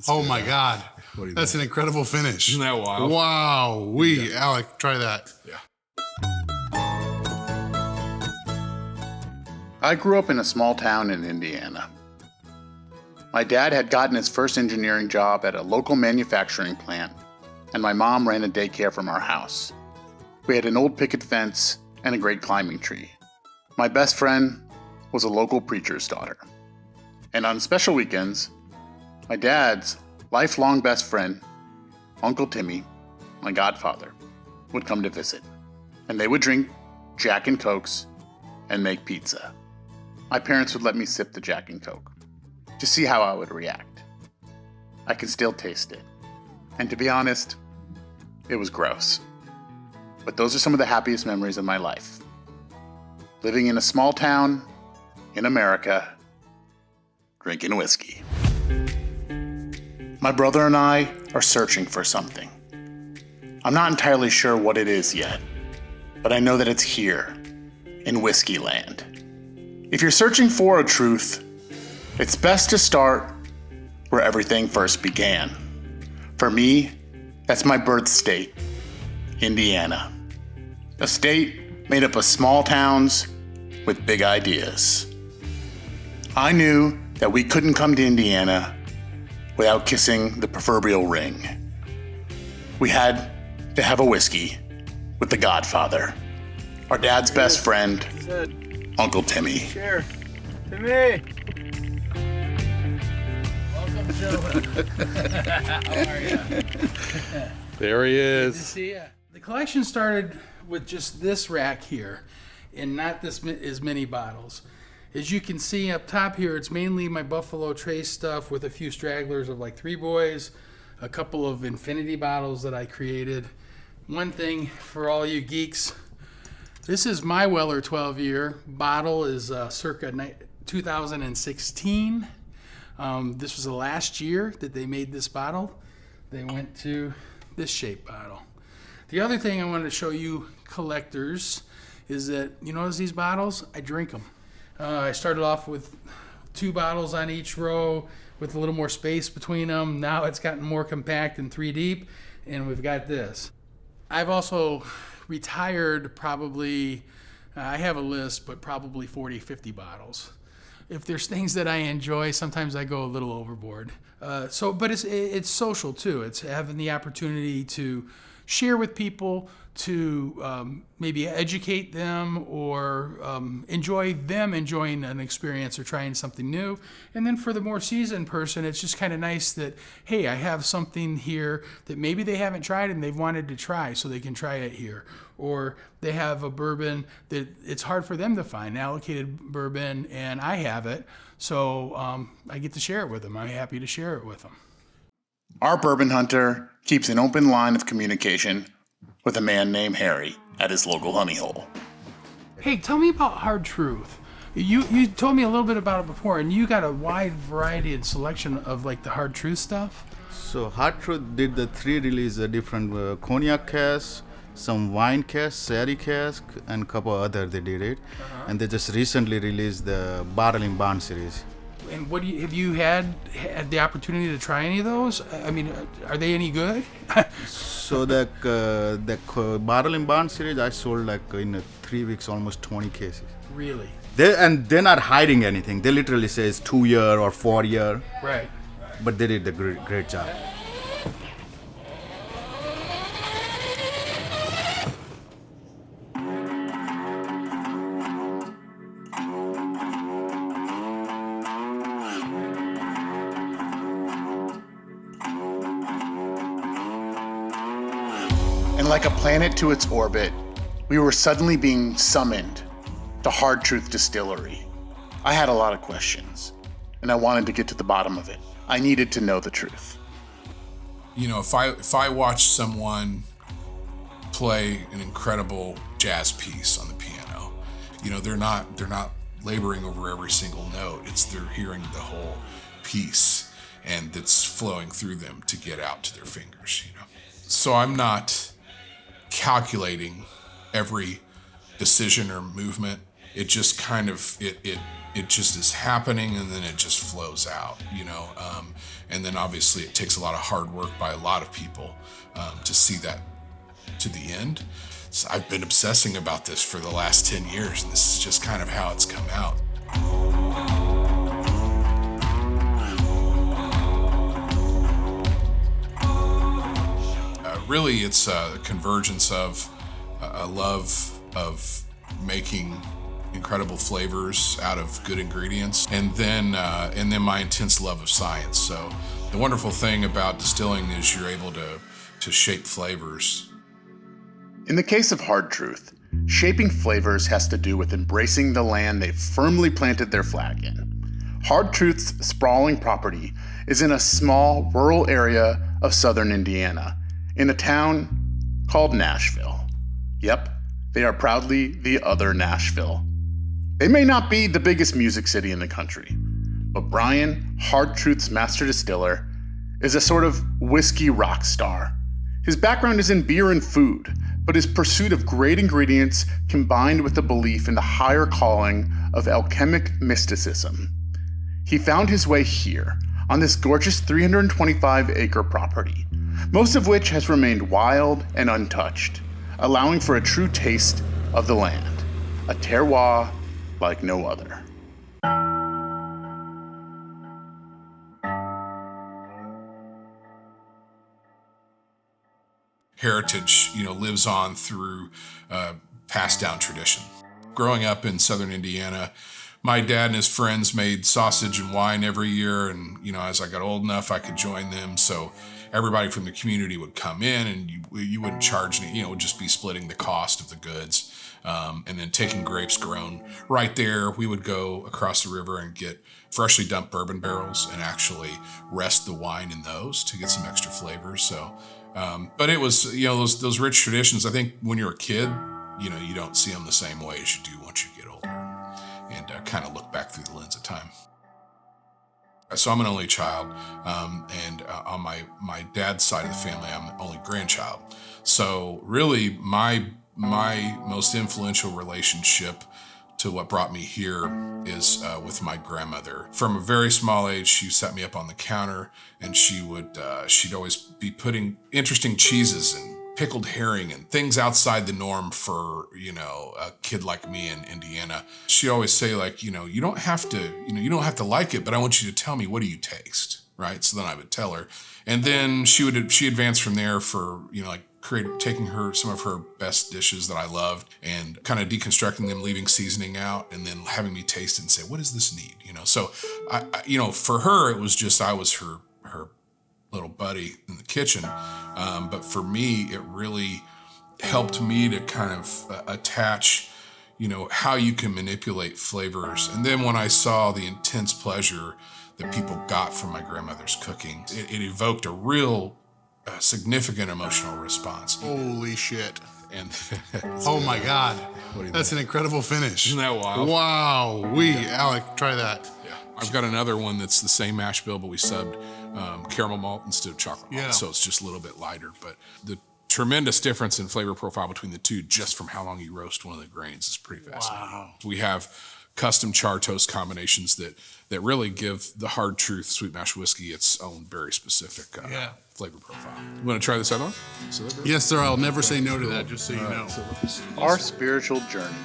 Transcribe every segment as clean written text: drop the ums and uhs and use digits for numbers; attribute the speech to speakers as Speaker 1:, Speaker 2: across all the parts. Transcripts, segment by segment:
Speaker 1: Oh my God. That's an incredible finish.
Speaker 2: Isn't that wild?
Speaker 1: Wow. Alec, try that.
Speaker 2: Yeah.
Speaker 3: I grew up in a small town in Indiana. My dad had gotten his first engineering job at a local manufacturing plant, and my mom ran a daycare from our house. We had an old picket fence and a great climbing tree. My best friend was a local preacher's daughter. And on special weekends, my dad's lifelong best friend, Uncle Timmy, my godfather, would come to visit. And they would drink Jack and Cokes and make pizza. My parents would let me sip the Jack and Coke to see how I would react. I can still taste it. And to be honest, it was gross. But those are some of the happiest memories of my life. Living in a small town in America, drinking whiskey. My brother and I are searching for something. I'm not entirely sure what it is yet, but I know that it's here, in Whiskeyland. If you're searching for a truth, it's best to start where everything first began. For me, that's my birth state, Indiana. A state made up of small towns with big ideas. I knew that we couldn't come to Indiana without kissing the proverbial ring. We had to have a whiskey with the Godfather, our dad's best friend, Uncle Timmy.
Speaker 4: Sure. Timmy! Welcome, Joe. How are you?
Speaker 2: There he
Speaker 4: Good to
Speaker 2: is.
Speaker 4: see ya. The collection started with just this rack here and not as many bottles. As you can see up top here, it's mainly my Buffalo Trace stuff with a few stragglers of like Three Boys, a couple of infinity bottles that I created. One thing for all you geeks, this is my Weller 12-year. Bottle is circa 2016. This was the last year that they made this bottle. They went to this shape bottle. The other thing I wanted to show you collectors is that, you notice these bottles? I drink them. I started off with 2 bottles on each row with a little more space between them. Now it's gotten more compact and 3 deep, and we've got this. I've also retired probably, I have a list, but probably 40, 50 bottles. If there's things that I enjoy, sometimes I go a little overboard. But it's social too. It's having the opportunity to share with people, to maybe educate them or enjoy them enjoying an experience or trying something new. And then for the more seasoned person, it's just kind of nice that, hey, I have something here that maybe they haven't tried and they've wanted to try, so they can try it here. Or they have a bourbon that it's hard for them to find, allocated bourbon, and I have it, so I get to share it with them. I'm happy to share it with them.
Speaker 3: Our bourbon hunter keeps an open line of communication with a man named Harry at his local honey hole.
Speaker 4: Hey, tell me about Hard Truth. You told me a little bit about it before, and you got a wide variety and selection of like the Hard Truth stuff.
Speaker 5: So Hard Truth did the 3 release different cognac casks, some wine casks, sherry cask, and a couple other they did it. And they just recently released the Bottle in Bond series.
Speaker 4: And have you had the opportunity to try any of those? I mean, are they any good?
Speaker 5: So the Bottle in Bond series, I sold like in 3 weeks almost 20 cases.
Speaker 4: Really?
Speaker 5: They're not hiding anything. They literally say it's 2 year or 4 year.
Speaker 4: Right.
Speaker 5: But they did a great job.
Speaker 3: And like a planet to its orbit, we were suddenly being summoned to Hard Truth Distillery. I had a lot of questions, and I wanted to get to the bottom of it. I needed to know the truth.
Speaker 2: You know, if I watch someone play an incredible jazz piece on the piano, you know, they're not laboring over every single note. They're hearing the whole piece, and it's flowing through them to get out to their fingers, you know. So I'm not calculating every decision or movement it just kind of it just is happening, and then it just flows out, and then obviously it takes a lot of hard work by a lot of people to see that to the end. So I've been obsessing about this for the last 10 years, and this is just kind of how it's come out. Really, it's a convergence of a love of making incredible flavors out of good ingredients, and then my intense love of science. So the wonderful thing about distilling is you're able to shape flavors.
Speaker 3: In the case of Hard Truth, shaping flavors has to do with embracing the land they've firmly planted their flag in. Hard Truth's sprawling property is in a small rural area of southern Indiana, in a town called Nashville. Yep, they are proudly the other Nashville. They may not be the biggest music city in the country, but Brian, Hard Truth's master distiller, is a sort of whiskey rock star. His background is in beer and food, but his pursuit of great ingredients combined with a belief in the higher calling of alchemic mysticism. He found his way here, on this gorgeous 325-acre property, most of which has remained wild and untouched, allowing for a true taste of the land, a terroir like no other.
Speaker 2: Heritage, lives on through passed down tradition. Growing up in southern Indiana, my dad and his friends made sausage and wine every year, and as I got old enough, I could join them. So everybody from the community would come in, and you wouldn't charge any, it would just be splitting the cost of the goods, and then taking grapes grown right there. We would go across the river and get freshly dumped bourbon barrels and actually rest the wine in those to get some extra flavors. So. But it was, those rich traditions. I think when you're a kid, you don't see them the same way as you do once you get older, and kind of look back through the lens of time. So I'm an only child, and on my dad's side of the family, I'm the only grandchild. So really, my most influential relationship to what brought me here is with my grandmother. From a very small age, she set me up on the counter, and she'd always be putting interesting cheeses and pickled herring and things outside the norm for, a kid like me in Indiana. She'd always say, like, you don't have to like it, but I want you to tell me, what do you taste? Right? So then I would tell her, and then she advanced from there for, taking some of her best dishes that I loved and kind of deconstructing them, leaving seasoning out, and then having me taste it and say, what does this need? So I for her, it was just, I was her little buddy in the kitchen. But for me, it really helped me to kind of attach, how you can manipulate flavors. And then when I saw the intense pleasure that people got from my grandmother's cooking, it evoked a real significant emotional response.
Speaker 1: Holy shit.
Speaker 2: And
Speaker 1: oh my God. That's an incredible finish.
Speaker 2: Isn't that wild?
Speaker 1: Wow. Alec, try that.
Speaker 2: Yeah. I've got another one that's the same mash bill, but we subbed caramel malt instead of chocolate malt.
Speaker 1: Yeah.
Speaker 2: So it's just a little bit lighter. But the tremendous difference in flavor profile between the two, just from how long you roast one of the grains, is pretty fascinating. Wow. We have custom char toast combinations that really give the Hard Truth sweet mash whiskey its own very specific flavor profile. You want to try this other one?
Speaker 1: Yes, sir. I'll never say no to that, just so you know.
Speaker 3: Our spiritual journey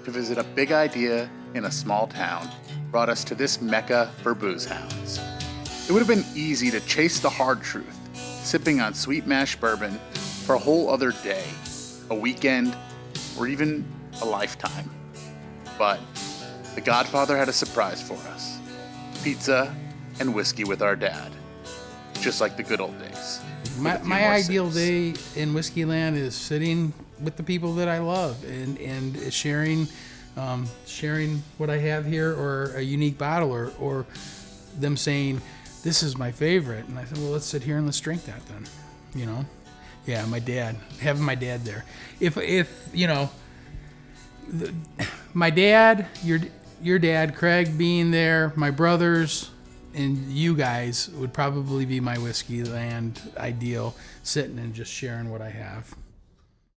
Speaker 3: to visit a big idea in a small town brought us to this mecca for booze hounds. It would have been easy to chase the Hard Truth, sipping on sweet mash bourbon for a whole other day, a weekend, or even a lifetime. But the Godfather had a surprise for us. Pizza and whiskey with our dad. Just like the good old days.
Speaker 4: My ideal day in Whiskeyland is sitting with the people that I love and sharing what I have here, or a unique bottle, or them saying, this is my favorite. And I said, well, let's sit here and let's drink that then, Yeah, my dad, having my dad there. If my dad, your dad, Craig, being there, my brothers, and you guys would probably be my Whiskeyland ideal, sitting and just sharing what I have.